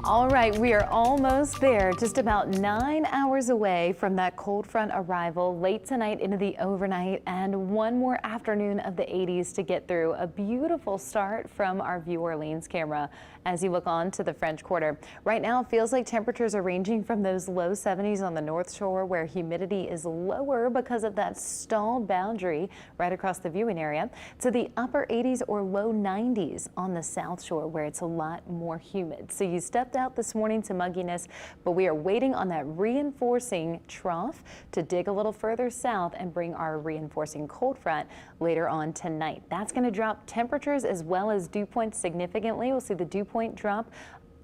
All right, we are almost there, just about 9 hours away from that cold front arrival late tonight into the overnight, and one more afternoon of the 80s to get through. A beautiful start from our View Orleans camera as you look on to the French Quarter. Right now, it feels like temperatures are ranging from those low 70s on the North Shore, where humidity is lower because of that stalled boundary right across the viewing area, to the upper 80s or low 90s on the South Shore, where it's a lot more humid. So you stepped out this morning to mugginess, but we are waiting on that reinforcing trough to dig a little further south and bring our reinforcing cold front later on tonight. That's going to drop temperatures as well as dew points significantly. We'll see the dew point drop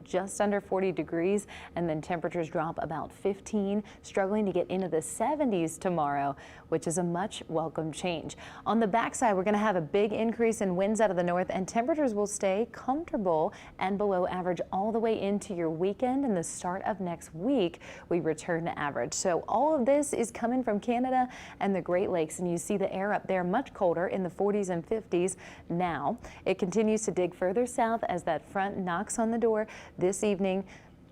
just under 40 degrees, and then temperatures drop about 15, struggling to get into the 70s tomorrow, which is a much welcome change. On the backside, we're going to have a big increase in winds out of the north, and temperatures will stay comfortable and below average all the way into your weekend. And the start of next week, we return to average. So all of this is coming from Canada and the Great Lakes, and you see the air up there much colder in the 40s and 50s now. It continues to dig further south as that front knocks on the door this evening,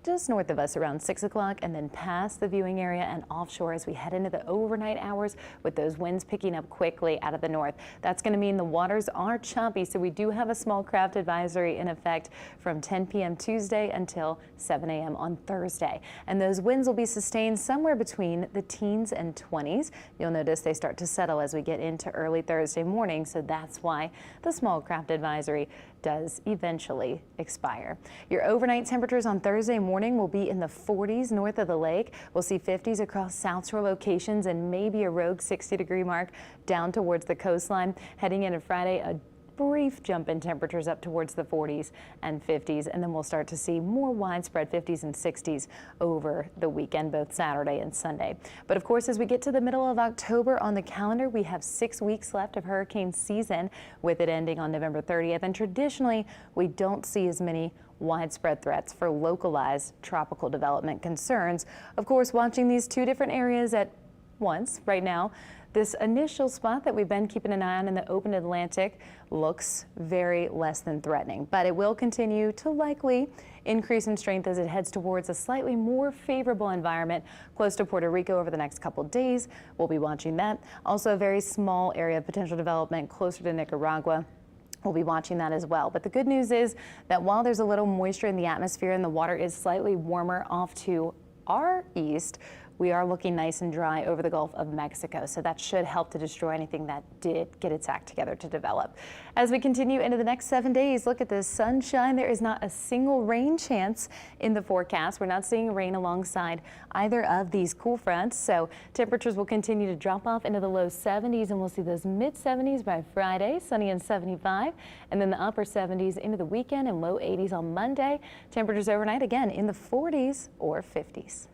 just north of us around 6 o'clock, and then past the viewing area and offshore as we head into the overnight hours with those winds picking up quickly out of the north. That's going to mean the waters are choppy, so we do have a small craft advisory in effect from 10 p.m. Tuesday until 7 a.m. on Thursday. And those winds will be sustained somewhere between the teens and 20s. You'll notice they start to settle as we get into early Thursday morning, so that's why the small craft advisory does eventually expire. Your overnight temperatures on Thursday morning will be in the 40s north of the lake. We'll see 50s across South Shore locations and maybe a rogue 60-degree mark down towards the coastline. Heading into Friday, a brief jump in temperatures up towards the 40s and 50s, and then we'll start to see more widespread 50s and 60s over the weekend, both Saturday and Sunday. But of course, as we get to the middle of October on the calendar, we have 6 weeks left of hurricane season, with it ending on November 30th. And traditionally, we don't see as many widespread threats for localized tropical development concerns. Of course, watching these two different areas at once right now, this initial spot that we've been keeping an eye on in the open Atlantic looks very less than threatening, but it will continue to likely increase in strength as it heads towards a slightly more favorable environment close to Puerto Rico over the next couple days. We'll be watching that. Also, a very small area of potential development closer to Nicaragua. We'll be watching that as well. But the good news is that while there's a little moisture in the atmosphere and the water is slightly warmer off to our east, we are looking nice and dry over the Gulf of Mexico, so that should help to destroy anything that did get its act together to develop. As we continue into the next 7 days, look at this sunshine. There is not a single rain chance in the forecast. We're not seeing rain alongside either of these cool fronts, so temperatures will continue to drop off into the low 70s, and we'll see those mid 70s by Friday, sunny and 75, and then the upper 70s into the weekend and low 80s on Monday. Temperatures overnight again in the 40s or 50s.